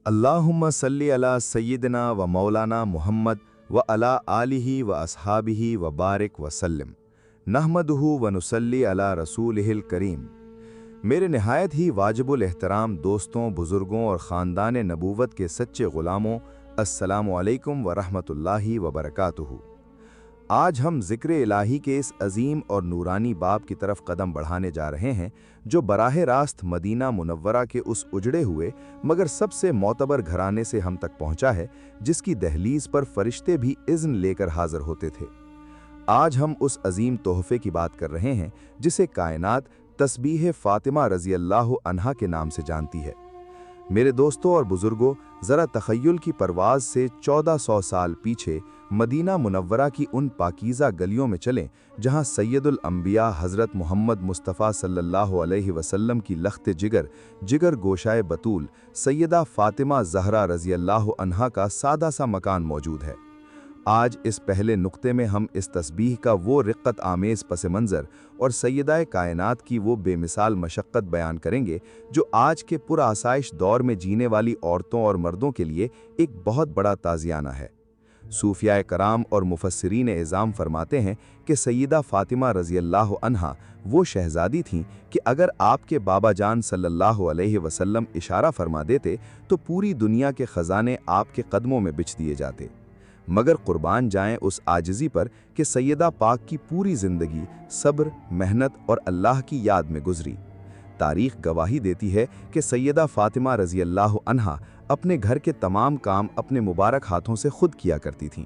अल्लाहुम्मा सल्ली अला सय्यिदना व मौलाना मुहम्मद व अला आलिही व अस्हाबिही व बारिक व सल्लिम नहमदुहु व नुसल्ली अला रसूलिहिल करीम। मेरे नहायत ही वाजिबुल एहतराम दोस्तों, बुज़ुर्गों और ख़ानदान नबूवत के सच्चे ग़ुलामों, अस्सलामु अलैकुम व रहमतुल्लाहि व बरकातुहू। आज हम ज़िक्र इलाही के इस अजीम और नूरानी बाब की तरफ कदम बढ़ाने जा रहे हैं जो बराह रास्त मदीना मुनव्वरा के उस उजड़े हुए मगर सबसे मोतबर घराने से हम तक पहुंचा है, जिसकी दहलीज पर फरिश्ते भी इज़्न लेकर हाजिर होते थे। आज हम उस अजीम तोहफे की बात कर रहे हैं जिसे कायनात तस्बीह फ़ातिमा रज़ी अल्लाह अन्हा के नाम से जानती है। मेरे दोस्तों और बुज़ुर्गों, ज़रा तख़य्युल की परवाज़ से 1400 साल पीछे मदीना मुनव्वरा की उन पाकीज़ा गलियों में चलें जहाँ सैयदुल अंबिया हज़रत मोहम्मद मुस्तफ़ा सल्लल्लाहु अलैहि वसल्लम की लख्त जिगर गोशाए बतूल सैयदा फ़ातिमा ज़हरा रज़ी अल्लाह अन्हा का सादा सा मकान मौजूद है। आज इस पहले नुक्ते में हम इस तस्बीह का वो रिक्कत आमेज़ पस मंज़र और सैयदाए कायनात की वो बेमिसाल मशक्क़त बयान करेंगे जो आज के पुरआसाइश दौर में जीने वाली औरतों और मर्दों के लिए एक बहुत बड़ा ताज़ियाना है। सूफियाए कराम और मुफस्सिरीन इज़ाम फरमाते हैं कि सैयदा फ़ातिमा रज़ी अल्लाह अन्हा वो शहज़ादी थीं कि अगर आपके बाबा जान सल्लल्लाहु अलैहि वसल्लम इशारा फरमा देते तो पूरी दुनिया के ख़ज़ाने आपके कदमों में बिछ दिए जाते। मगर कुर्बान जाएं उस आजिज़ी पर कि सैयदा पाक की पूरी ज़िंदगी सब्र, मेहनत और अल्लाह की याद में गुजरी। तारीख़ गवाही देती है कि सैयदा फ़ातिमा रज़ी अल्लाह अन्हा अपने घर के तमाम काम अपने मुबारक हाथों से खुद किया करती थीं।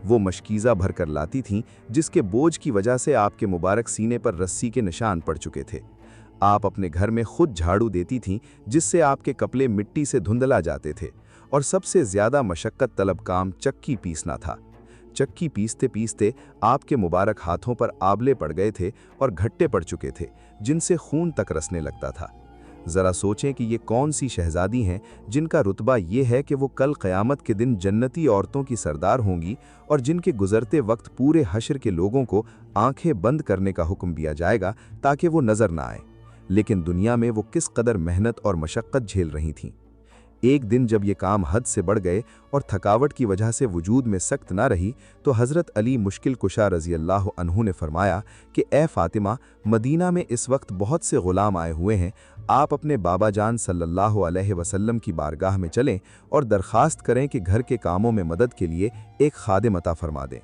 वो मशकीज़ा भर कर लाती थीं जिसके बोझ की वजह से आपके मुबारक सीने पर रस्सी के निशान पड़ चुके थे। आप अपने घर में खुद झाड़ू देती थीं जिससे आपके कपड़े मिट्टी से धुंधला जाते थे। और सबसे ज़्यादा मशक्क़त तलब काम चक्की पीसना था। चक्की पीसते पीसते आपके मुबारक हाथों पर आबले पड़ गए थे और घट्टे पड़ चुके थे जिनसे खून तक रसने लगता था। ज़रा सोचें कि ये कौन सी शहज़ादी हैं जिनका रुतबा ये है कि वो कल क़यामत के दिन जन्नती औरतों की सरदार होंगी और जिनके गुज़रते वक्त पूरे हश्र के लोगों को आंखें बंद करने का हुक्म दिया जाएगा ताकि वो नज़र ना आए। लेकिन दुनिया में वो किस कदर मेहनत और मशक्क़त झेल रही थीं। एक दिन जब ये काम हद से बढ़ गए और थकावट की वजह से वजूद में सख्त ना रही तो हज़रत अली मुश्किल कुशा रज़ी अल्लाह अन्हु ने फरमाया कि ए फ़ातिमा, मदीना में इस वक्त बहुत से ग़ुलाम आए हुए हैं, आप अपने बाबा जान सल्लल्लाहु अलैहि वसल्लम की बारगाह में चलें और दरख्वास्त करें कि घर के कामों में मदद के लिए एक खादिम अता फरमा दें।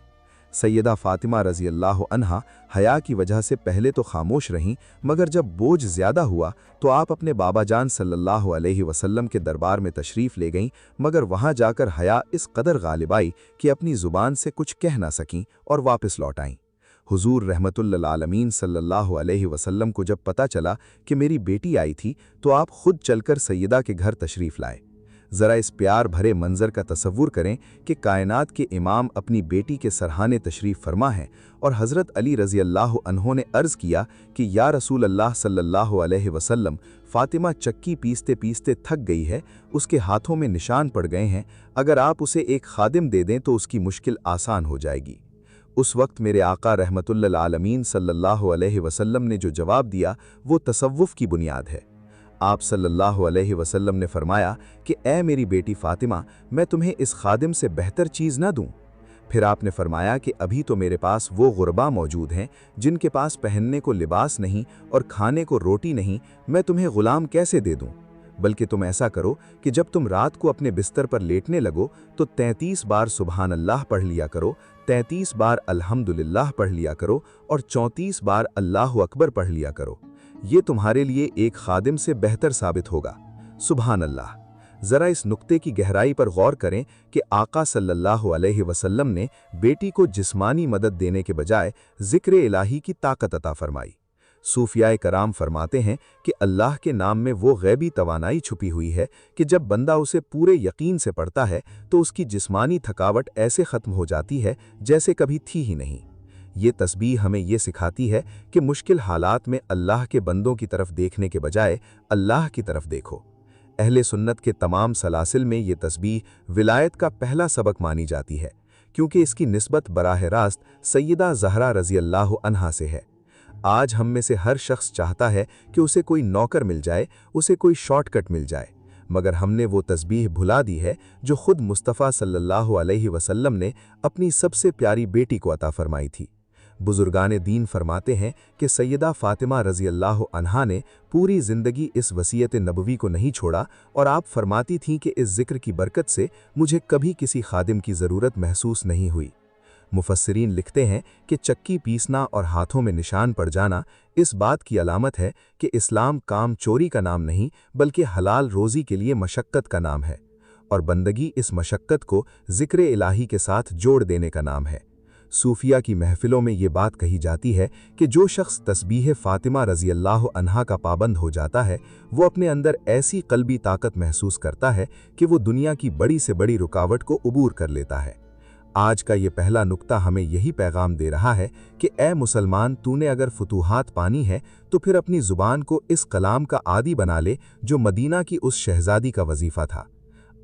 सैयदा फ़ातिमा रज़ी अल्लाह अन्हा हया की वजह से पहले तो खामोश रहीं, मगर जब बोझ ज़्यादा हुआ तो आप अपने बाबा जान सल्लल्लाहु अलैहि वसल्लम के दरबार में तशरीफ़ ले गईं, मगर वहाँ जाकर हया इस कदर गालिब आई कि अपनी ज़ुबान से कुछ कह ना सकीं और वापस लौट आईं। हुज़ूर रहमतुल्लिल आलमीन सल्लल्लाहु अलैहि वसल्लम को जब पता चला कि मेरी बेटी आई थी तो आप खुद चलकर सैयदा के घर तशरीफ़ लाए। ज़रा इस प्यार भरे मंज़र का तसव्वुर करें कि कायनात के इमाम अपनी बेटी के सरहाने तशरीफ़ फरमा हैं और हज़रत अली रज़ी अल्लाह अन्हो ने अर्ज़ किया कि या रसूल अल्लाह सल्लल्लाहु अलैहि वसल्लम, फ़ातिमा चक्की पीसते पीसते थक गई है, उसके हाथों में निशान पड़ गए हैं, अगर आप उसे एक खादिम दे दें तो उसकी मुश्किल आसान हो जाएगी। उस वक्त मेरे आका रहमतुल्लिल आलमीन सल्लल्लाहु अलैहि वसल्लम ने जो जवाब दिया वो तसव्वुफ़ की बुनियाद है। आप सल्लल्लाहु अलैहि वसल्लम ने फरमाया कि ए मेरी बेटी फ़ातिमा, मैं तुम्हें इस खादिम से बेहतर चीज़ ना दूं। फिर आपने फरमाया कि अभी तो मेरे पास वो गुरबा मौजूद हैं जिनके पास पहनने को लिबास नहीं और खाने को रोटी नहीं, मैं तुम्हें ग़ुलाम कैसे दे दूं? बल्कि तुम ऐसा करो कि जब तुम रात को अपने बिस्तर पर लेटने लगो तो 33 बार सुबहान अल्लाह पढ़ लिया करो, 33 बार अल्हम्दुलिल्लाह पढ़ लिया करो और 34 बार अल्लाहु अकबर पढ़ लिया करो। ये तुम्हारे लिए एक खादिम से बेहतर साबित होगा। सुबहान अल्लाह। ज़रा इस नुक्ते की गहराई पर गौर करें कि आका सल्लल्लाहु अलैहि वसल्लम ने बेटी को जिस्मानी मदद देने के बजाय ज़िक्र इलाही की ताकत अता फरमाई। सूफियाए कराम फरमाते हैं कि अल्लाह के नाम में वो गैबी तवानाई छुपी हुई है कि जब बंदा उसे पूरे यकीन से पढ़ता है तो उसकी जिस्मानी थकावट ऐसे ख़त्म हो जाती है जैसे कभी थी ही नहीं। ये तस्बीह हमें ये सिखाती है कि मुश्किल हालात में अल्लाह के बंदों की तरफ देखने के बजाय अल्लाह की तरफ देखो। अहले सुन्नत के तमाम सलासिल में ये तस्बीह विलायत का पहला सबक मानी जाती है, क्योंकि इसकी निस्बत बराह रास्त सैयदा ज़हरा रज़ी अल्लाह अन्हा से है। आज हम में से हर शख्स चाहता है कि उसे कोई नौकर मिल जाए, उसे कोई शॉर्टकट मिल जाए, मगर हमने वो तस्बीह भुला दी है जो खुद मुस्तफ़ा सल्लल्लाहु अलैहि वसल्लम ने अपनी सबसे प्यारी बेटी को अता फरमाई थी। बुजुर्गान दीन फरमाते हैं कि सैयदा फ़ातिमा रज़ी अल्लाह अन्हा ने पूरी ज़िंदगी इस वसीयत नबवी को नहीं छोड़ा और आप फरमाती थीं कि इस ज़िक्र की बरकत से मुझे कभी किसी खादिम की ज़रूरत महसूस नहीं हुई। मुफस्सिरीन लिखते हैं कि चक्की पीसना और हाथों में निशान पड़ जाना इस बात की अलामत है कि इस्लाम काम चोरी का नाम नहीं बल्कि हलाल रोज़ी के लिए मशक्क़त का नाम है, और बंदगी इस मशक्क़त को ज़िक्र इलाही के साथ जोड़ देने का नाम है। सूफिया की महफिलों में ये बात कही जाती है कि जो शख्स तस्बीह फ़ातिमा रज़ी अल्लाह अन्हा का पाबंद हो जाता है वो अपने अंदर ऐसी क़ल्बी ताकत महसूस करता है कि वो दुनिया की बड़ी से बड़ी रुकावट को उबूर कर लेता है। आज का ये पहला नुक्ता हमें यही पैगाम दे रहा है कि ए मुसलमान, तूने अगर फुतूहात पानी है तो फिर अपनी ज़ुबान को इस कलाम का आदी बना ले जो मदीना की उस शहज़ादी का वजीफ़ा था।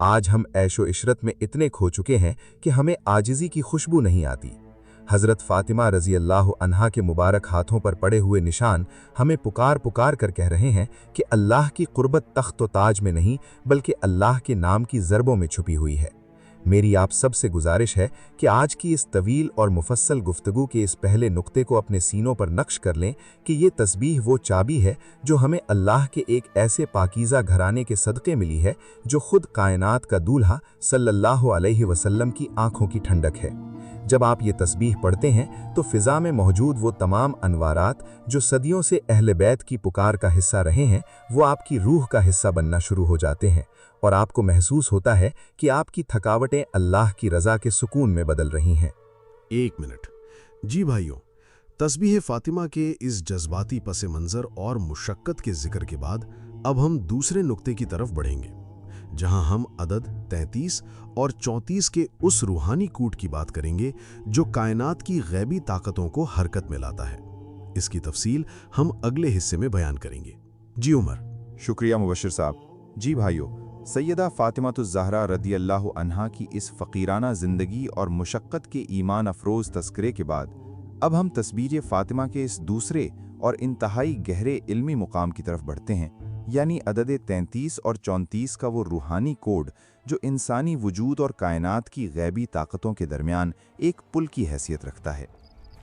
आज हम ऐशो इशरत में इतने खो चुके हैं कि हमें आजिज़ी की खुशबू नहीं आती। हज़रत फ़ातिमा रज़ी अल्लाह अन्हा के मुबारक हाथों पर पड़े हुए निशान हमें पुकार पुकार कर कह रहे हैं कि अल्लाह की क़ुर्बत तख्त व ताज में नहीं बल्कि अल्लाह के नाम की ज़रबों में छुपी हुई है। मेरी आप सब से गुजारिश है कि आज की इस तवील और मुफस्सल गुफ्तगू के इस पहले नुक्ते को अपने सीनों पर नक्श कर लें कि ये तस्बीह वो चाबी है जो हमें अल्लाह के एक ऐसे पाकीज़ा घराने के सदक़े मिली है जो खुद कायनात का दूल्हा सल्लल्लाहु अलैहि वसल्लम की आंखों की ठंडक है। जब आप ये तस्बीह पढ़ते हैं तो फ़िज़ा में मौजूद वो तमाम अनवारात जो सदियों से अहले बैत की पुकार का हिस्सा रहे हैं वो आपकी रूह का हिस्सा बनना शुरू हो जाते हैं और आपको महसूस होता है कि आपकी थकावटें अल्लाह की रज़ा के सुकून में बदल रही हैं। एक मिनट जी भाइयों, तस्बीह फ़ातिमा के इस जज्बाती पस मंज़र और मुशक्क़त के ज़िक्र के बाद अब हम दूसरे नुक्ते की तरफ बढ़ेंगे जहां हम अदद 33 और 34 के उस रूहानी कूट की बात करेंगे जो कायनात की गैबी ताकतों को हरकत में लाता है। इसकी तफसील हम अगले हिस्से में बयान करेंगे। जी उमर। शुक्रिया मुबश्शिर साहब। जी भाइयों, सैयदा फ़ातिमातुज़ ज़हरा रदी अल्लाह अन्हा की इस फ़कीराना ज़िंदगी और मुशक्क़त के ईमान अफरोज़ तस्करे के बाद अब हम तस्बीर फ़ातिमा के इस दूसरे और इंतहाई गहरे इल्मी मुकाम की तरफ बढ़ते हैं, यानी अदद 33 और 34 का वो रूहानी कोड जो इंसानी वजूद और कायनात की गैबी ताकतों के दरमियान एक पुल की हैसियत रखता है।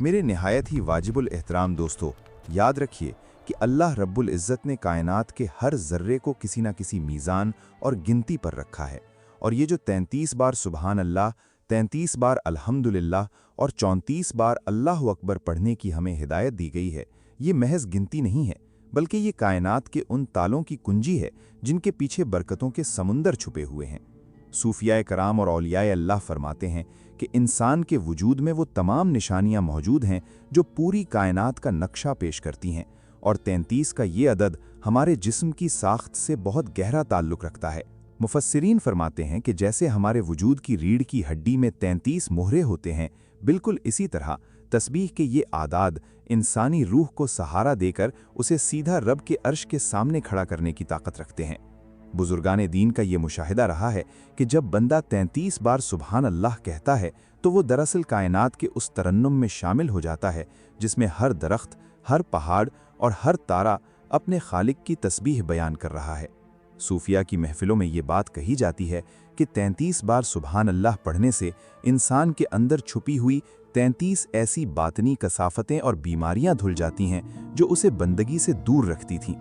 मेरे निहायत ही वाजिबुल एहतराम दोस्तों, याद रखिए कि अल्लाह रब्बुल इज़्ज़त ने कायनात के हर ज़र्रे को किसी न किसी मीज़ान और गिनती पर रखा है, और ये जो 33 बार सुबहान अल्लाह, 33 बार अल्हम्दुलिल्लाह और 34 बार अल्लाहु अकबर पढ़ने की हमें हिदायत दी गई है, ये महज गिनती नहीं है बल्कि ये कायनात के उन तालों की कुंजी है जिनके पीछे बरकतों के समुंदर छुपे हुए हैं। सूफियाए कराम और औलियाए अल्लाह फरमाते हैं कि इंसान के वजूद में वो तमाम निशानियां मौजूद हैं जो पूरी कायनात का नक्शा पेश करती हैं, और 33 का ये अदद हमारे जिस्म की साख्त से बहुत गहरा ताल्लुक़ रखता है। मुफस्सिरीन फरमाते हैं कि जैसे हमारे वजूद की रीढ़ की हड्डी में 33 मोहरे होते हैं, बिल्कुल इसी तरह तस्बीह के ये आदाद इंसानी रूह को सहारा देकर उसे सीधा रब के अर्श के सामने खड़ा करने की ताकत रखते हैं। बुजुर्गान दीन का ये मुशाहिदा रहा है कि जब बंदा 33 बार सुबहान अल्लाह कहता है तो वो दरअसल कायनात के उस तरन्नुम में शामिल हो जाता है जिसमें हर दरख्त, हर पहाड़ और हर तारा अपने खालिक की तस्बीह बयान कर रहा है। सूफिया की महफिलों में ये बात कही जाती है कि 33 बार सुबहान अल्लाह पढ़ने से इंसान के अंदर छुपी हुई 33 ऐसी बातनी कसाफतें और बीमारियां धुल जाती हैं जो उसे बंदगी से दूर रखती थीं।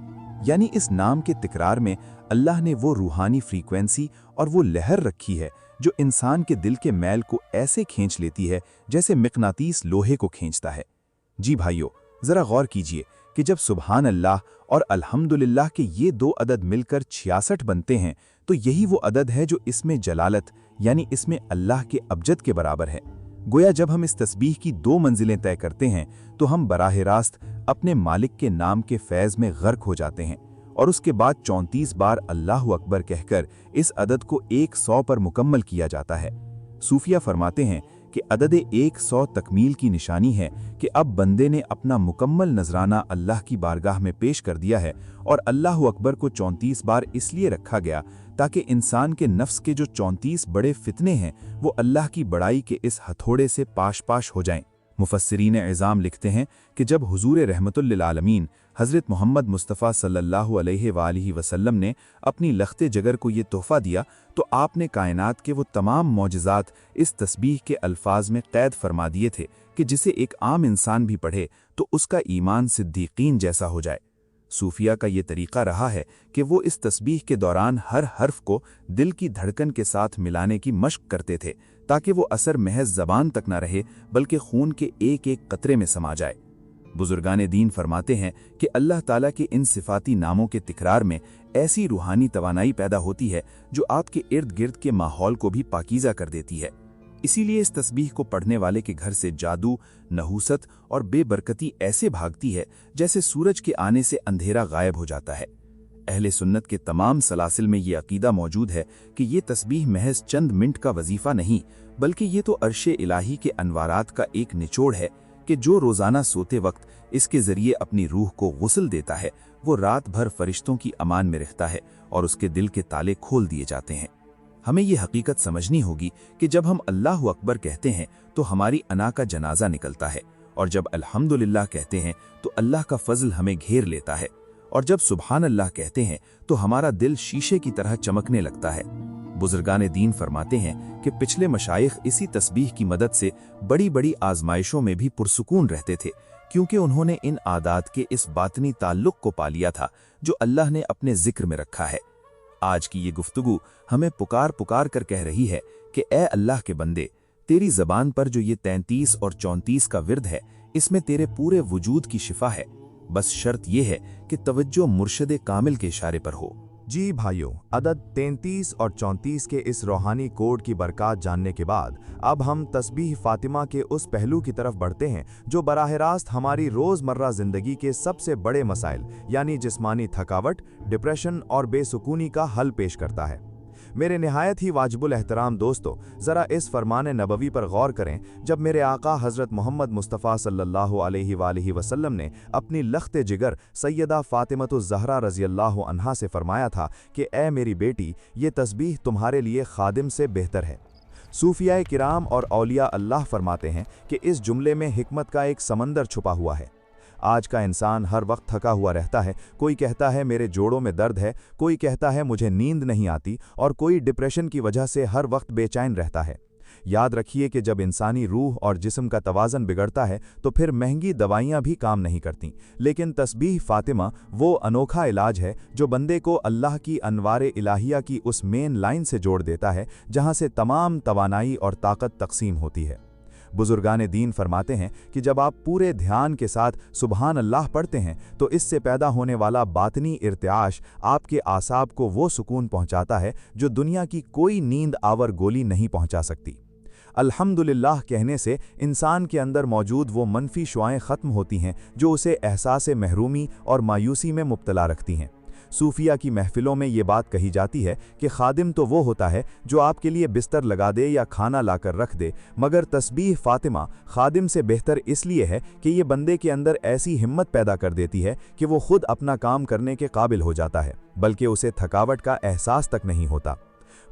यानी इस नाम के तिकरार में अल्लाह ने वो रूहानी फ्रीक्वेंसी और वो लहर रखी है जो इंसान के दिल के मैल को ऐसे खींच लेती है जैसे मिकनातीस लोहे को खींचता है। जी भाइयों, ज़रा गौर कीजिए कि जब सुबहान अल्लाह और अल्हम्दुलिल्लाह के ये दो अदद मिलकर 66 बनते हैं तो यही वो अदद है जो इसमें जलालत यानी इसमें अल्लाह के अबजद के बराबर है। गोया जब हम इस तस्बीह की 2 मंजिलें तय करते हैं तो हम बराह रास्त अपने मालिक के नाम के फैज़ में गर्क हो जाते हैं, और उसके बाद 34 बार अल्लाहु अकबर कहकर इस अदद को 100 पर मुकम्मल किया जाता है। सूफिया फरमाते हैं कि अदद 100 तकमील की निशानी है कि अब बंदे ने अपना मुकम्मल नजराना अल्लाह की बारगाह में पेश कर दिया है, और अल्लाहु अकबर को 34 बार इसलिए रखा गया ताकि इंसान के नफ्स के जो 34 बड़े फितने हैं वो अल्लाह की बड़ाई के इस हथौड़े से पाश पाश हो जाएं। मुफस्सिरीन इज़ाम लिखते हैं कि जब हुजूर रहमतुल लिल आलमीन حضرت محمد مصطفیٰ صلی اللہ علیہ وآلہ وسلم نے اپنی لخت جگر کو یہ تحفہ دیا تو آپ نے کائنات کے وہ تمام معجزات اس تسبیح کے الفاظ میں قید فرما دیے تھے کہ جسے ایک عام انسان بھی پڑھے تو اس کا ایمان صدیقین جیسا ہو جائے۔ صوفیہ کا یہ طریقہ رہا ہے کہ وہ اس تسبیح کے دوران ہر حرف کو دل کی دھڑکن کے ساتھ ملانے کی مشق کرتے تھے تاکہ وہ اثر محض زبان تک نہ رہے بلکہ خون کے ایک ایک قطرے میں سما جائے۔ بزرگان دین فرماتے ہیں کہ اللہ تعالیٰ کے ان صفاتی ناموں کے تکرار میں ایسی روحانی توانائی پیدا ہوتی ہے جو آپ کے ارد گرد کے ماحول کو بھی پاکیزہ کر دیتی ہے۔ اسی لیے اس تسبیح کو پڑھنے والے کے گھر سے جادو، نحوست اور بے برکتی ایسے بھاگتی ہے جیسے سورج کے آنے سے اندھیرا غائب ہو جاتا ہے۔ اہل سنت کے تمام سلاسل میں یہ عقیدہ موجود ہے کہ یہ تسبیح محض چند منٹ کا وظیفہ نہیں بلکہ یہ تو عرش الہی کے انوارات کا ایک نچوڑ ہے کہ جو روزانہ سوتے وقت اس کے ذریعے اپنی روح کو غسل دیتا ہے وہ رات بھر فرشتوں کی امان میں رہتا ہے اور اس کے دل کے تالے کھول دیے جاتے ہیں۔ ہمیں یہ حقیقت سمجھنی ہوگی کہ جب ہم اللہ اکبر کہتے ہیں تو ہماری انا کا جنازہ نکلتا ہے، اور جب الحمدللہ کہتے ہیں تو اللہ کا فضل ہمیں گھیر لیتا ہے، اور جب سبحان اللہ کہتے ہیں تو ہمارا دل شیشے کی طرح چمکنے لگتا ہے۔ بزرگان دین فرماتے ہیں کہ پچھلے مشائخ اسی تسبیح کی مدد سے بڑی بڑی آزمائشوں میں بھی پرسکون رہتے تھے، کیونکہ انہوں نے ان عادات کے اس باطنی تعلق کو پا لیا تھا جو اللہ نے اپنے ذکر میں رکھا ہے۔ آج کی یہ گفتگو ہمیں پکار پکار کر کہہ رہی ہے کہ اے اللہ کے بندے، تیری زبان پر جو یہ 33 اور 34 کا ورد ہے اس میں تیرے پورے وجود کی شفا ہے، بس شرط یہ ہے کہ توجہ مرشد کامل کے اشارے پر ہو۔ جی بھائیوں، عدد 33 اور 34 کے اس روحانی کوڈ کی برکات جاننے کے بعد اب ہم تسبیح فاطمہ کے اس پہلو کی طرف بڑھتے ہیں جو براہ راست ہماری روزمرہ زندگی کے سب سے بڑے مسائل یعنی جسمانی تھکاوٹ، ڈپریشن اور بے سکونی کا حل پیش کرتا ہے۔ میرے نہایت ہی واجب الاحترام دوستو، ذرا اس فرمان نبوی پر غور کریں جب میرے آقا حضرت محمد مصطفیٰ صلی اللہ علیہ وآلہ وسلم نے اپنی لخت جگر سیدہ فاطمۃ الزہرا رضی اللہ عنہا سے فرمایا تھا کہ اے میری بیٹی، یہ تسبیح تمہارے لیے خادم سے بہتر ہے۔ صوفیاء کرام اور اولیاء اللہ فرماتے ہیں کہ اس جملے میں حکمت کا ایک سمندر چھپا ہوا ہے۔ آج کا انسان ہر وقت تھکا ہوا رہتا ہے، کوئی کہتا ہے میرے جوڑوں میں درد ہے، کوئی کہتا ہے مجھے نیند نہیں آتی، اور کوئی ڈپریشن کی وجہ سے ہر وقت بے چین رہتا ہے۔ یاد رکھیے کہ جب انسانی روح اور جسم کا توازن بگڑتا ہے تو پھر مہنگی دوائیاں بھی کام نہیں کرتیں، لیکن تسبیح فاطمہ وہ انوکھا علاج ہے جو بندے کو اللہ کی انوار الہیہ کی اس مین لائن سے جوڑ دیتا ہے جہاں سے تمام توانائی اور طاقت تقسیم ہوتی ہے۔ بزرگان دین فرماتے ہیں کہ جب آپ پورے دھیان کے ساتھ سبحان اللہ پڑھتے ہیں تو اس سے پیدا ہونے والا باطنی ارتعاش آپ کے اعصاب کو وہ سکون پہنچاتا ہے جو دنیا کی کوئی نیند آور گولی نہیں پہنچا سکتی۔ الحمدللہ کہنے سے انسان کے اندر موجود وہ منفی شعائیں ختم ہوتی ہیں جو اسے احساس محرومی اور مایوسی میں مبتلا رکھتی ہیں۔ صوفیہ کی محفلوں میں یہ بات کہی جاتی ہے کہ خادم تو وہ ہوتا ہے جو آپ کے لیے بستر لگا دے یا کھانا لا کر رکھ دے، مگر تسبیح فاطمہ خادم سے بہتر اس لیے ہے کہ یہ بندے کے اندر ایسی ہمت پیدا کر دیتی ہے کہ وہ خود اپنا کام کرنے کے قابل ہو جاتا ہے، بلکہ اسے تھکاوٹ کا احساس تک نہیں ہوتا۔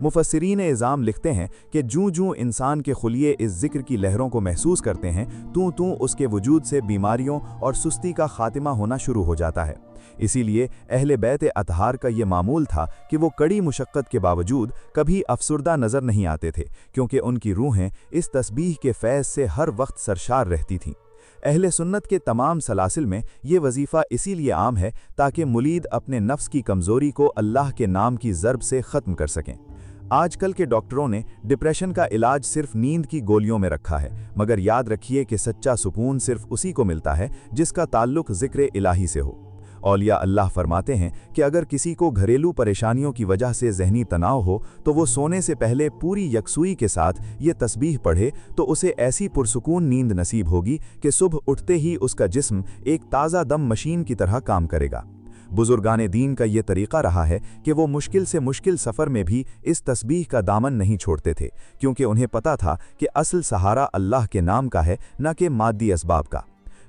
مفسرین اعظام لکھتے ہیں کہ جوں جوں انسان کے خلیے اس ذکر کی لہروں کو محسوس کرتے ہیں توں اس کے وجود سے بیماریوں اور سستی کا خاتمہ ہونا شروع ہو جاتا ہے۔ اسی لیے اہل بیت اطہار کا یہ معمول تھا کہ وہ کڑی مشقت کے باوجود کبھی افسردہ نظر نہیں آتے تھے، کیونکہ ان کی روحیں اس تسبیح کے فیض سے ہر وقت سرشار رہتی تھیں۔ اہل سنت کے تمام سلاسل میں یہ وظیفہ اسی لیے عام ہے تاکہ مرید اپنے نفس کی کمزوری کو اللہ کے نام کی ضرب سے ختم کر سکیں۔ آج کل کے ڈاکٹروں نے ڈپریشن کا علاج صرف نیند کی گولیوں میں رکھا ہے، مگر یاد رکھیے کہ سچا سکون صرف اسی کو ملتا ہے جس کا تعلق ذکر الہی سے ہو۔ اولیاء اللہ فرماتے ہیں کہ اگر کسی کو گھریلو پریشانیوں کی وجہ سے ذہنی تناؤ ہو تو وہ سونے سے پہلے پوری یکسوئی کے ساتھ یہ تسبیح پڑھے تو اسے ایسی پرسکون نیند نصیب ہوگی کہ صبح اٹھتے ہی اس کا جسم ایک تازہ دم مشین کی طرح کام کرے گا۔ بزرگان دین کا یہ طریقہ رہا ہے کہ وہ مشکل سے مشکل سفر میں بھی اس تسبیح کا دامن نہیں چھوڑتے تھے، کیونکہ انہیں پتا تھا کہ اصل سہارا اللہ کے نام کا ہے، نہ کہ مادی اسباب کا۔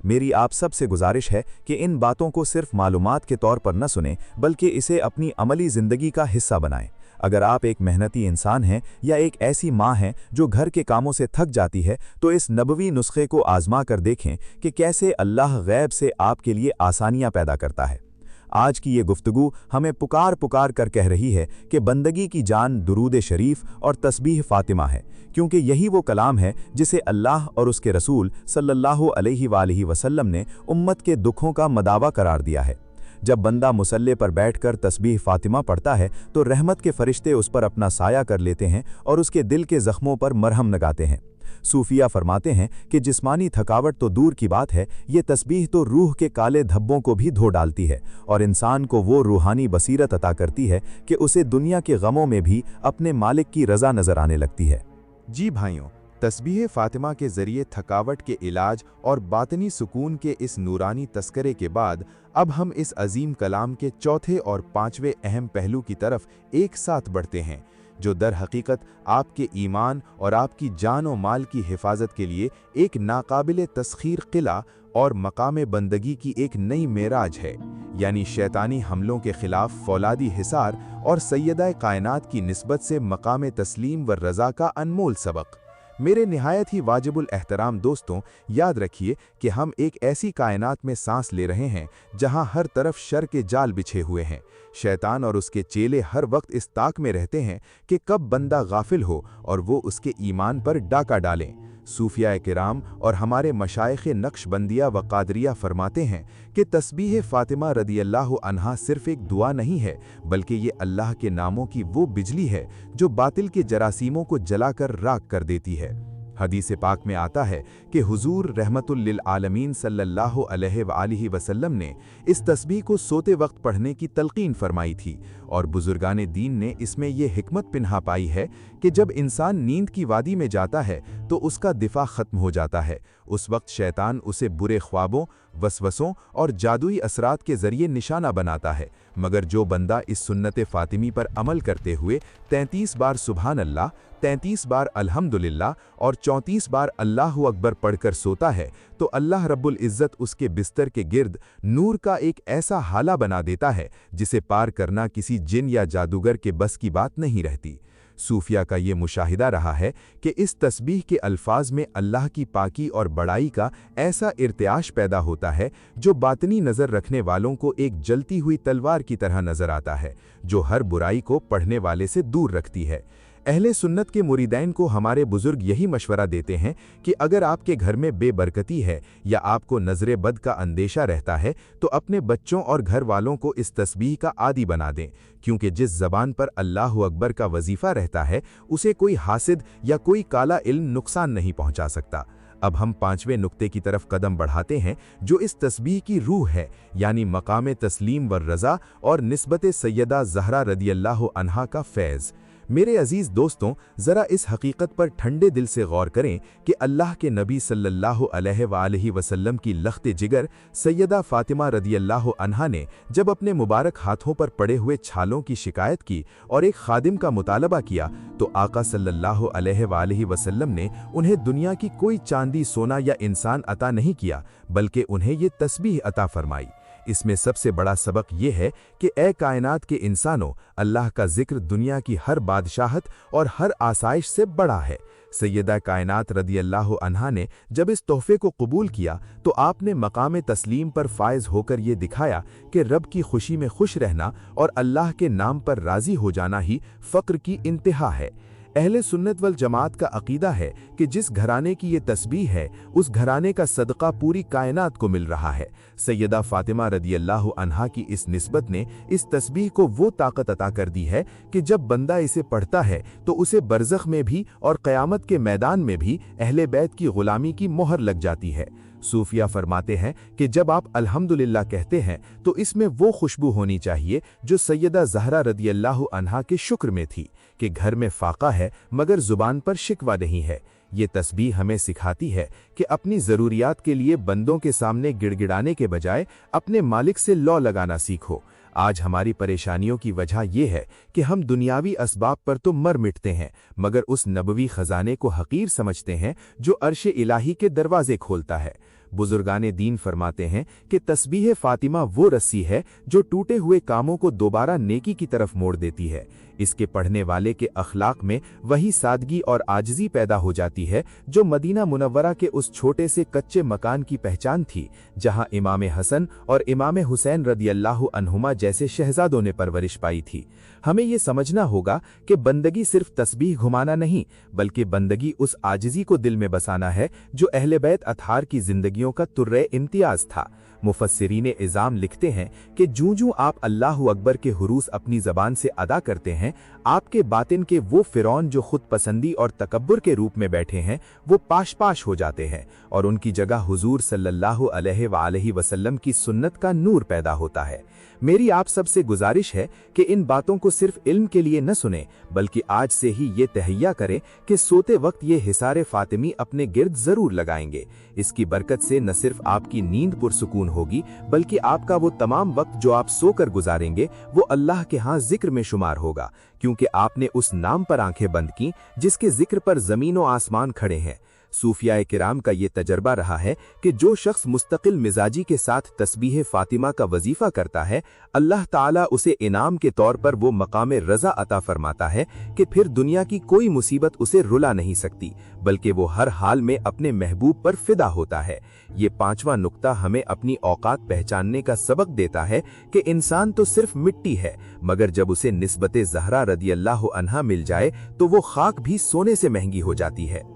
میری آپ سب سے گزارش ہے کہ ان باتوں کو صرف معلومات کے طور پر نہ سنیں، بلکہ اسے اپنی عملی زندگی کا حصہ بنائیں۔ अगर आप एक मेहनती इंसान हैं या एक ऐसी माँ हैं जो घर के कामों से थक जाती है, तो इस नबवी नुस्खे को आजमा कर देखें कि कैसे अल्लाह गैब से आपके लिए आसानियाँ पैदा करता है। आज की ये गुफ्तगू हमें पुकार पुकार कर कह रही है कि बंदगी की जान दुरूद शरीफ और तस्बीह फातिमा है, क्योंकि यही वो कलाम है जिसे अल्लाह और उसके रसूल सल्लल्लाहु अलैहि वसल्लम ने उम्मत के दुखों का मदावा करार दिया है। जब बंदा मुसल्ले पर बैठकर तस्बीह फातिमा पढ़ता है तो रहमत के फरिश्ते उस पर अपना साया कर लेते हैं और उसके दिल के जख्मों पर मरहम लगाते हैं। सूफिया फरमाते हैं कि जिस्मानी थकावट तो दूर की बात है, ये तस्बीह तो रूह के काले धब्बों को भी धो डालती है और इंसान को वो रूहानी बसीरत अता करती है कि उसे दुनिया के गमों में भी अपने मालिक की रज़ा नज़र आने लगती है। जी भाइयों, तस्बीह फातिमा के ज़रिए थकावट के इलाज और बातनी सुकून के इस नूरानी तस्करे के बाद अब हम इस अजीम कलाम के चौथे और पांचवें अहम पहलू की तरफ एक साथ बढ़ते हैं, जो दर हकीकत आपके ईमान और आपकी जान और माल की हिफाजत के लिए एक नाकाबिल तस्खीर किला और मकाम बंदगी की एक नई मेराज है, यानी शैतानी हमलों के खिलाफ फौलादी हिसार और सैयदा कायनात की निस्बत से मकाम तस्लीम व रज़ा का अनमोल सबक। मेरे निहायत ही वाजिबुल एहतराम दोस्तों, याद रखिए कि हम एक ऐसी कायनात में सांस ले रहे हैं जहां हर तरफ शर के जाल बिछे हुए हैं। शैतान और उसके चेले हर वक्त इस ताक में रहते हैं कि कब बंदा गाफिल हो और वो उसके ईमान पर डाका डालें। सूफिया किराम और हमारे मशाइख नक्शबंदिया व कादरिया फरमाते हैं कि तस्बीह फातिमा रदियल्लाहु अन्हा सिर्फ एक दुआ नहीं है, बल्कि ये अल्लाह के नामों की वो बिजली है जो बातिल के जरासीमों को जलाकर राख कर देती है। हदीस पाक में आता है कि हुजूर रहमतुल लिल आलमीन सल्लल्लाहु अलैहि वसल्लम ने इस तस्बीह को सोते वक्त पढ़ने की तलकीन फरमाई थी और बुजुर्गाने दीन ने इसमें ये हिकमत पिन्हा पाई है कि जब इंसान नींद की वादी में जाता है तो उसका दिफा ख़त्म हो जाता है। उस वक्त शैतान उसे बुरे ख्वाबों, वसवसों और जादुई असरात के ज़रिए निशाना बनाता है, मगर जो बंदा इस सुन्नत फ़ातिमी पर अमल करते हुए 33 बार सुभान अल्लाह, 33 बार अल्हम्दुलिल्लाह और 34 बार अल्लाहु अकबर पढ़कर सोता है तो अल्लाह रब्बुल इज़्ज़त उसके बिस्तर के गिर्द नूर का एक ऐसा हाला बना देता है जिसे पार करना किसी जिन या जादूगर के बस की बात नहीं रहती। सूफिया का ये मुशाहिदा रहा है कि इस तस्बीह के अल्फाज में अल्लाह की पाकी और बड़ाई का ऐसा इर्तियाश पैदा होता है जो बातनी नज़र रखने वालों को एक जलती हुई तलवार की तरह नज़र आता है, जो हर बुराई को पढ़ने वाले से दूर रखती है। अहले सुन्नत के मुरीदैन को हमारे बुजुर्ग यही मशवरा देते हैं कि अगर आपके घर में बेबरकती है या आपको नज़रे बद का अंदेशा रहता है तो अपने बच्चों और घर वालों को इस तस्बीह का आदी बना दें, क्योंकि जिस ज़बान पर अल्लाहु अकबर का वजीफ़ा रहता है उसे कोई हासिद या कोई काला इल्म नुकसान नहीं पहुंचा सकता। अब हम पांचवें नुक्ते की तरफ कदम बढ़ाते हैं जो इस तस्बीह की रूह है, यानी मकाम तस्लीम व रज़ा और निस्बत सैयदा ज़हरा रदियल्लाहु अन्हा का फैज़। मेरे अजीज़ दोस्तों, ज़रा इस हकीकत पर ठंडे दिल से गौर करें कि अल्लाह के नबी सल्लल्लाहु अलैहि वसल्लम की लख्त जिगर सैयदा फ़ातिमा रदियल्लाहु अन्हा ने जब अपने मुबारक हाथों पर पड़े हुए छालों की शिकायत की और एक खादिम का मुतालबा किया तो आका सल्लल्लाहु अलैहि वसल्लम ने उन्हें दुनिया की कोई चांदी, सोना या इंसान अता नहीं किया, बल्कि उन्हें ये तस्बीह अता फरमाई। इसमें सबसे बड़ा सबक ये है कि ए कायनात के इंसानों, अल्लाह का जिक्र दुनिया की हर बादशाहत और हर आसाइश से बड़ा है। सैयदा कायनात रदियल्लाहु अन्हा ने जब इस तोहफे को कबूल किया तो आपने मकाम तस्लीम पर फायज होकर ये दिखाया कि रब की खुशी में खुश रहना और अल्लाह के नाम पर राज़ी हो जाना ही फ़क्र की इंतहा है। अहले सुन्नत वल जमात का अकीदा है कि जिस घराने की ये तस्बीह है उस घराने का सदका पूरी कायनात को मिल रहा है। सैयदा फ़ातिमा रदियल्लाहु अन्हा की इस निस्बत ने इस तस्बीह को वो ताकत अता कर दी है कि जब बंदा इसे पढ़ता है तो उसे बरज़ख में भी और क़यामत के मैदान में भी अहले बैत की ग़ुलामी की मोहर लग जाती है। सूफिया फरमाते हैं कि जब आप अल्हम्दुलिल्लाह कहते हैं तो इसमें वो खुशबू होनी चाहिए जो सैयदा ज़हरा रदियल्लाहु अन्हा के शुक्र में थी कि घर में फाका है मगर ज़ुबान पर शिकवा नहीं है। ये तस्बीह हमें सिखाती है कि अपनी ज़रूरियात के लिए बंदों के सामने गिड़गिड़ाने के बजाय अपने मालिक से लौ लगाना सीखो। आज हमारी परेशानियों की वजह यह है कि हम दुनियावी असबाब पर तो मर मिटते हैं मगर उस नबवी ख़जाने को हकीर समझते हैं जो अर्श इलाही के दरवाजे खोलता है। बुजुर्गाने दीन फरमाते हैं कि तस्बीह फातिमा वो रस्सी है जो टूटे हुए कामों को दोबारा नेकी की तरफ मोड़ देती है। इसके पढ़ने वाले के अखलाक में वही सादगी और आजिज़ी पैदा हो जाती है जो मदीना मुनव्वरा के उस छोटे से कच्चे मकान की पहचान थी, जहां इमाम हसन और इमाम हुसैन रदियल्लाहु अन्हुमा जैसे शहजादों ने परवरिश पाई थी। हमें ये समझना होगा कि बंदगी सिर्फ तस्बीह घुमाना नहीं, बल्कि बंदगी उस आजिज़ी को दिल में बसाना है जो अहले बैत अतहार की जिंदगियों का तुर्रे इम्तियाज था। मुफस्सिरीने इज़ाम लिखते हैं कि जूं-जूं आप अल्लाहु अकबर के हुरूस अपनी ज़बान से अदा करते हैं, आपके बातिन के वो फ़िरौन जो खुद पसंदी और तकब्बुर के रूप में बैठे हैं, वो पाश-पाश हो जाते हैं और उनकी जगह हुजूर सल्लल्लाहु अलैहि वसल्लम की सुन्नत का नूर पैदा होता है। मेरी आप सबसे गुजारिश है कि इन बातों को सिर्फ इल्म के लिए न सुने, बल्कि आज से ही ये तहैया करें कि सोते वक्त ये हिसारे फातिमी अपने गिर्द जरूर लगाएंगे। इसकी बरकत से न सिर्फ आपकी नींद पुरसुकून होगी, बल्कि आपका वो तमाम वक्त जो आप सोकर गुजारेंगे वो अल्लाह के यहाँ जिक्र में शुमार होगा, क्योंकि आपने उस नाम पर आंखें बंद की जिसके जिक्र पर जमीन व आसमान खड़े हैं। सूफिया किराम का ये तजर्बा रहा है कि जो शख्स मुस्तकिल मिजाजी के साथ तस्बीह फातिमा का वजीफा करता है, अल्लाह ताला उसे इनाम के तौर पर वो मकाम रजा अता फरमाता है कि फिर दुनिया की कोई मुसीबत उसे रुला नहीं सकती, बल्कि वो हर हाल में अपने महबूब पर फिदा होता है। ये पांचवा नुक्ता हमें अपनी औकात पहचानने का सबक देता है कि इंसान तो सिर्फ मिट्टी है, मगर जब उसे निस्बते ज़हरा रदियल्लाहु अन्हा मिल जाए तो वो खाक भी सोने से महंगी हो जाती है।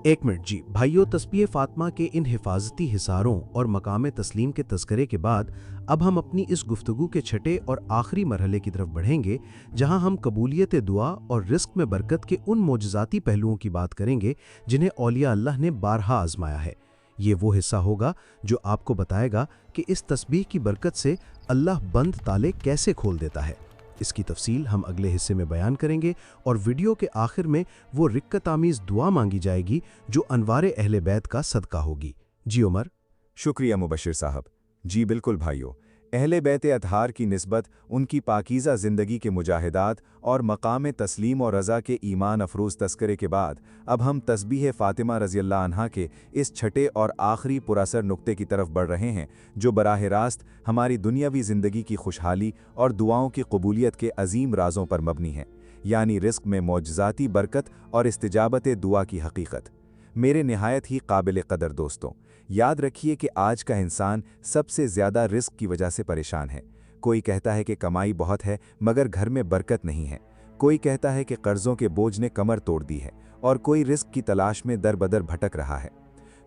एक मिनट जी भाइयों, तस्बीह फातिमा के इन हिफाजती हिसारों और मकाम तस्लीम के तज़किरे के बाद अब हम अपनी इस गुफ्तगू के छठे और आखिरी मरहले की तरफ बढ़ेंगे, जहां हम कबूलियत दुआ और रिस्क में बरकत के उन मोजज़ाती पहलुओं की बात करेंगे जिन्हें औलिया अल्लाह ने बारहा आजमाया है। ये वो हिस्सा होगा जो आपको बताएगा कि इस तस्बीह की बरकत से अल्लाह बंद ताले कैसे खोल देता है। इसकी तफसील हम अगले हिस्से में बयान करेंगे और वीडियो के आखिर में वो रिक्कत आमीज़ दुआ मांगी जाएगी जो अनवारे अहले बैत का सदका होगी। जी उमर। शुक्रिया मुबशिर साहब। जी बिल्कुल भाइयों, अहले बैत अतहार की निस्बत उनकी पाकीज़ा ज़िंदगी के मुजाहिदात और मकाम तस्लीम और रज़ा के ईमान अफरोज़ तस्करे के बाद अब हम तस्बीह फातिमा रज़ियल्लाहु अन्हा के इस छठे और आखिरी पुरअसर नुक्ते की तरफ बढ़ रहे हैं, जो बराह रास्त हमारी दुनियावी ज़िंदगी की खुशहाली और दुआओं की कबूलियत के अजीम राज़ों पर मबनी है, यानी रिस्क में मौजज़ाती बरकत और इस्तिजाबत दुआ की हकीकत। मेरे निहायत ही काबिल कदर दोस्तों, याद रखिए कि आज का इंसान सबसे ज़्यादा रिस्क की वजह से परेशान है। कोई कहता है कि कमाई बहुत है मगर घर में बरकत नहीं है, कोई कहता है कि कर्ज़ों के बोझ ने कमर तोड़ दी है, और कोई रिस्क की तलाश में दर बदर भटक रहा है।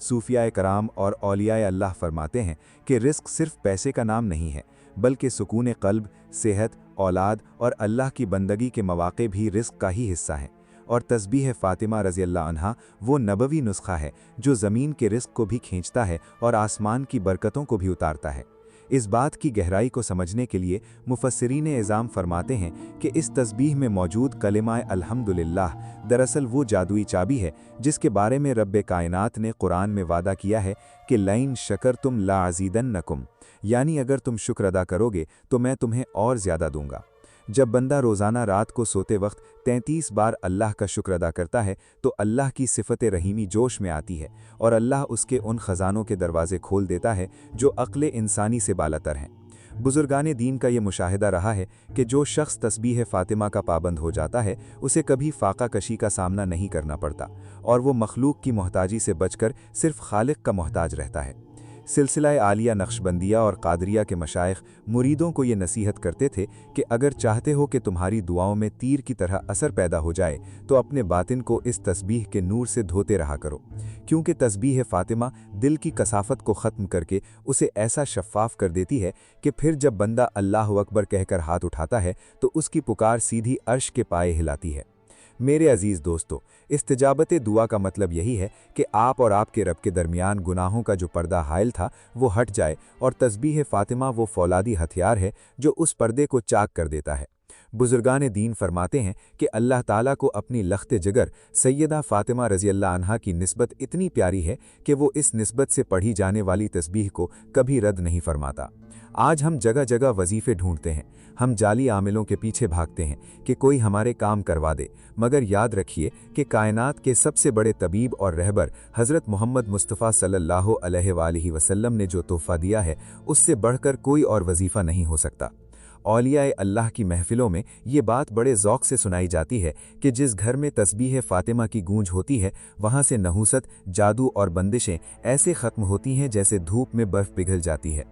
सूफिया कराम और औलिया अल्लाह फरमाते हैं कि रिस्क सिर्फ पैसे का नाम नहीं है, बल्कि सुकून क़ल्ब, सेहत, औलाद और अल्लाह की बंदगी के मौक़े भी रिस्क का ही हिस्सा हैं। और तस्बीह फातिमा रज़ियल्लाहु अन्हा वो नबवी नुस्खा है जो ज़मीन के रिस्क को भी खींचता है और आसमान की बरकतों को भी उतारता है। इस बात की गहराई को समझने के लिए मुफस्सिरीन इज़ाम फरमाते हैं कि इस तस्बीह में मौजूद कलिमा अल्हम्दुलिल्लाह दरअसल वो जादुई चाबी है जिसके बारे में रब्बे कायनात ने कुरान में वादा किया है कि लइन शकरतुम ला अज़ीदन्नकुम, यानी अगर तुम शुक्र अदा करोगे तो मैं तुम्हें और ज़्यादा दूंगा। जब बंदा रोज़ाना रात को सोते वक्त 33 बार अल्लाह का शुक्र अदा करता है तो अल्लाह की सिफत रहीमी जोश में आती है और अल्लाह उसके उन ख़ज़ानों के दरवाज़े खोल देता है जो अक्ल इंसानी से बालातर हैं। बुजुर्गान दीन का ये मुशाहिदा रहा है कि जो शख्स तस्बीह फातिमा का पाबंद हो जाता है उसे कभी फाका कशी का सामना नहीं करना पड़ता और वो मखलूक की मोहताजी से बचकर सिर्फ खालिक का मोहताज रहता है। सिलसिला आलिया नक्शबंदिया और कादरिया के मशाइख मुरीदों को ये नसीहत करते थे कि अगर चाहते हो कि तुम्हारी दुआओं में तीर की तरह असर पैदा हो जाए तो अपने बातिन को इस तस्बीह के नूर से धोते रहा करो, क्योंकि तस्बीह फातिमा दिल की कसाफत को ख़त्म करके उसे ऐसा शफ़ाफ़ कर देती है कि फिर जब बंदा अल्लाह अकबर कहकर हाथ उठाता है तो उसकी पुकार सीधी अर्श के पाए हिलाती है। मेरे अजीज़ दोस्तों, इस्तिजाबत दुआ का मतलब यही है कि आप और आपके रब के दरमियान गुनाहों का जो पर्दा हायल था वो हट जाए, और तस्बीह फातिमा वो फौलादी हथियार है जो उस पर्दे को चाक कर देता है। बुजुर्गान दीन फरमाते हैं कि अल्लाह ताला को अपनी लख्त जिगर सैयदा फातिमा रज़ियल्लाहु अन्हा की निस्बत इतनी प्यारी है कि वो इस निस्बत से पढ़ी जाने वाली तस्बीह को कभी रद्द नहीं फरमाता। आज हम जगह जगह वजीफ़े ढूंढते हैं, हम जाली आमिलों के पीछे भागते हैं कि कोई हमारे काम करवा दे, मगर याद रखिए कि कायनात के सबसे बड़े तबीब और रहबर हज़रत मोहम्मद मुस्तफ़ा सल्लल्लाहु अलैहि वसल्लम ने जो तोहफ़ा दिया है उससे बढ़कर कोई और वजीफ़ा नहीं हो सकता। औलियाए अल्लाह की महफिलों में ये बात बड़े ज़ौक़ से सुनाई जाती है कि जिस घर में तस्बीह फ़ातिमा की गूंज होती है वहाँ से नहूसत, जादू और बंदिशें ऐसे ख़त्म होती हैं जैसे धूप में बर्फ़ पिघल जाती है।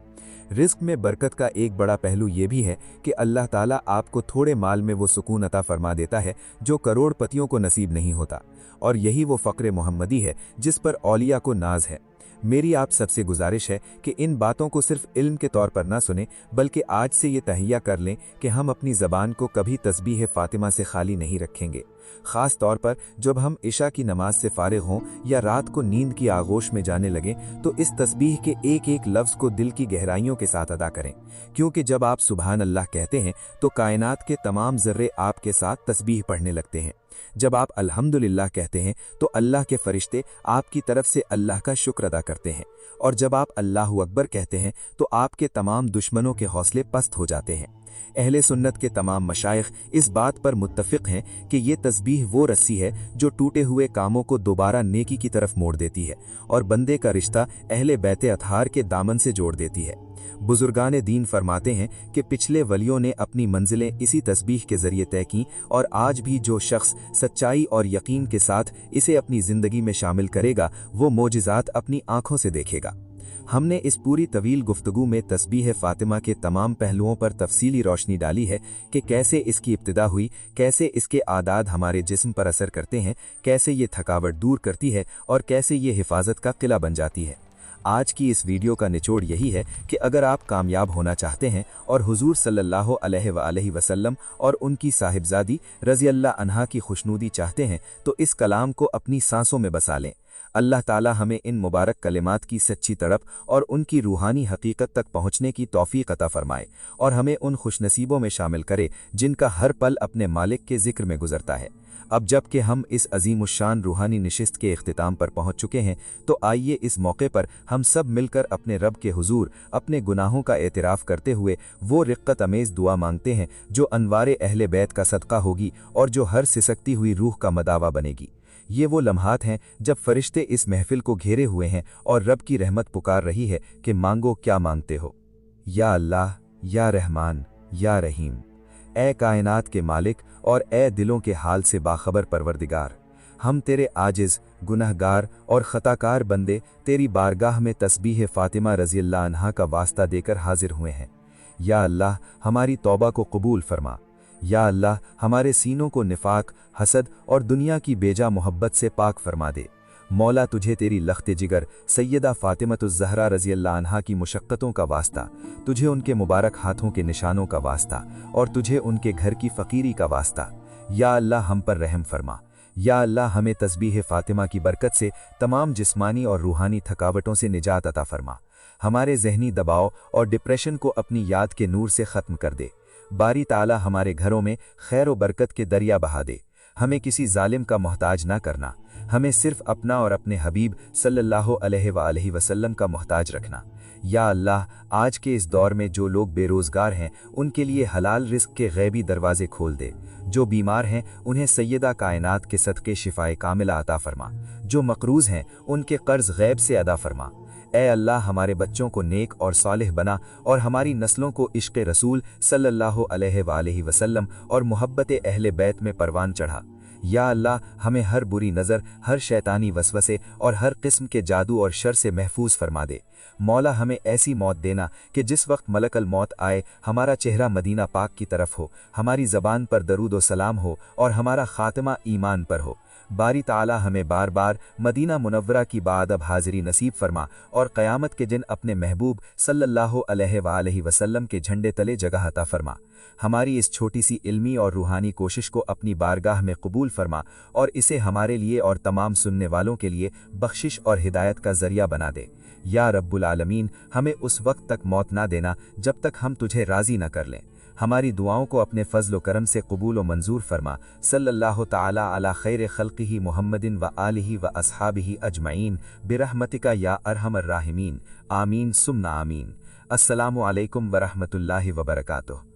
रिज़्क़ में बरकत का एक बड़ा पहलू ये भी है कि अल्लाह ताला आपको थोड़े माल में वो सुकून अता फरमा देता है जो करोड़पतियों को नसीब नहीं होता, और यही वो फ़क्र मोहम्मदी है जिस पर औलिया को नाज है। मेरी आप सबसे गुजारिश है कि इन बातों को सिर्फ इल्म के तौर पर ना सुने, बल्कि आज से ये तहैया कर लें कि हम अपनी ज़बान को कभी तस्बीह फ़ातिमा से खाली नहीं रखेंगे। ख़ास तौर पर जब हम इशा की नमाज से फ़ारिग हों या रात को नींद की आगोश में जाने लगें तो इस तस्बीह के एक एक लफ्ज़ को दिल की गहराइयों के साथ अदा करें, क्योंकि जब आप सुबहान अल्लाह कहते हैं तो कायनात के तमाम ज़र्रे आपके साथ तस्बीह पढ़ने लगते हैं। जब आप अल्हम्दुलिल्लाह कहते हैं तो अल्लाह के फरिश्ते आपकी तरफ से अल्लाह का शुक्र अदा करते हैं, और जब आप अल्लाहु अकबर कहते हैं तो आपके तमाम दुश्मनों के हौसले पस्त हो जाते हैं। अहले सुन्नत के तमाम मशाइख इस बात पर मुत्तफ़िक़ हैं कि ये तस्बीह वो रस्सी है जो टूटे हुए कामों को दोबारा नेकी की तरफ मोड़ देती है और बंदे का रिश्ता अहले बैते अतहार के दामन से जोड़ देती है। बुजुर्गान दीन फरमाते हैं कि पिछले वलियों ने अपनी मंजिलें इसी तस्बीह के ज़रिए तय की, और आज भी जो शख्स सच्चाई और यकीन के साथ इसे अपनी ज़िंदगी में शामिल करेगा वो मोजिज़ात अपनी आँखों से देखेगा। हमने इस पूरी तवील गुफ्तगू में तस्बीह फ़ातिमा के तमाम पहलुओं पर तफसीली रोशनी डाली है कि कैसे इसकी इब्तिदा हुई, कैसे इसके आदाद हमारे जिस्म पर असर करते हैं, कैसे ये थकावट दूर करती है और कैसे ये हिफाजत का किला बन जाती है। आज की इस वीडियो का निचोड़ यही है कि अगर आप कामयाब होना चाहते हैं और हुजूर सल्लल्लाहु अलैहि वसल्लम और उनकी साहिबजादी रज़ी अल्लाह अन्हा की खुशनूदी चाहते हैं तो इस कलाम को अपनी सांसों में बसा लें। अल्लाह ताला हमें इन मुबारक कलिमात की सच्ची तड़प और उनकी रूहानी हकीकत तक पहुँचने की तौफीक अता फरमाए, और हमें उन खुशनसीबों में शामिल करे जिनका हर पल अपने मालिक के ज़िक्र में गुजरता है। अब जबकि हम इस अजीमुश्शान रूहानी निशिस्त के इख्तिताम पर पहुँच चुके हैं तो आइए इस मौके पर हम सब मिलकर अपने रब के हुजूर अपने गुनाहों का एतराफ़ करते हुए वो रिक्कत अमेज़ दुआ मांगते हैं जो अनवारे अहले बैत का सदका होगी और जो हर सिसकती हुई रूह का मदावा बनेगी। ये वो लम्हात हैं जब फरिश्ते इस महफिल को घेरे हुए हैं और रब की रहमत पुकार रही है कि मांगो क्या मांगते हो। या अल्लाह, या रहमान, या रहीम। ए कायनात के मालिक और ए दिलों के हाल से बाखबर परवरदिगार, हम तेरे आजिज़, गुनहगार और ख़ताकार बंदे तेरी बारगाह में तस्बीह फ़ातिमा रज़ी अल्लाह अन्हा का वास्ता देकर हाजिर हुए हैं। या अल्लाह, हमारी तौबा को कबूल फरमा। या अल्लाह, हमारे सीनों को निफाक, हसद और दुनिया की बेजा मोहब्बत से पाक फरमा दे। मौला, तुझे तेरी लख्त जिगर सैयदा फ़ातिमतुज़ ज़हरा रज़ी अल्लाह अन्हा की मुशक्क़तों का वास्ता, तुझे उनके मुबारक हाथों के निशानों का वास्ता और तुझे उनके घर की फ़कीरी का वास्ता। या अल्लाह, हम पर रहम फरमा। या अल्लाह, हमें तस्बीह फ़ातिमा की बरकत से तमाम जिस्मानी और रूहानी थकावटों से निजात अता फरमा। हमारे जहनी दबाव और डिप्रेशन को अपनी याद के नूर से ख़त्म कर दे। बारी ताला हमारे घरों में खैर व बरकत के दरिया बहा दे। हमें किसी जालिम का मोहताज ना करना, हमें सिर्फ अपना और अपने हबीब सल्लल्लाहु अलैहि वसल्लम का मोहताज रखना। या अल्लाह, आज के इस दौर में जो लोग बेरोज़गार हैं उनके लिए हलाल रिज़्क़ के गैबी दरवाज़े खोल दे। जो बीमार हैं उन्हें सैयदा कायनात के सदक़े शिफ़ाए कामिला अता फरमा। जो मक़रूज़ हैं उनके कर्ज़ गैब से अदा फरमा। ए अल्लाह, हमारे बच्चों को नेक और सालिह बना और हमारी नस्लों को इश्क़ रसूल सल्लल्लाहु अलैहि वसल्लम और मोहब्बत अहले बैत में परवान चढ़ा। या अल्लाह, हमें हर बुरी नज़र, हर शैतानी वसवसे और हर किस्म के जादू और शर से महफूज फरमा दे। मौला, हमें ऐसी मौत देना कि जिस वक्त मलकल मौत आए हमारा चेहरा मदीना पाक की तरफ हो, हमारी ज़बान पर दरूद व सलाम हो और हमारा ख़ात्मा ईमान पर हो। बारी ताला हमें बार बार मदीना मुनव्वरा की बाअदब हाज़िरी नसीब फरमा और क़यामत के दिन अपने महबूब सल्लल्लाहु अलैहि वसल्लम के झंडे तले जगह अता फरमा। हमारी इस छोटी सी इल्मी और रूहानी कोशिश को अपनी बारगाह में कबूल फरमा और इसे हमारे लिए और तमाम सुनने वालों के लिए बख्शिश और हिदायत का ज़रिया बना दे। या रब्बुल आलमीन, हमें उस वक्त तक मौत ना देना जब तक हम तुझे राज़ी न कर लें। हमारी दुआओं को अपने फ़ज़्ल व करम से कबूल व मंजूर फरमा। सल्लल्लाहु ताला अला खैर खल्क़िही मुहम्मदिन व आलिही व अस्हाबिही अजमईन बिरहमतिका या अरहमर राहिमीन। आमीन सुम्मा आमीन। अस्सलामु अलैकुम व रहमतुल्लाहि व बरकातुहू।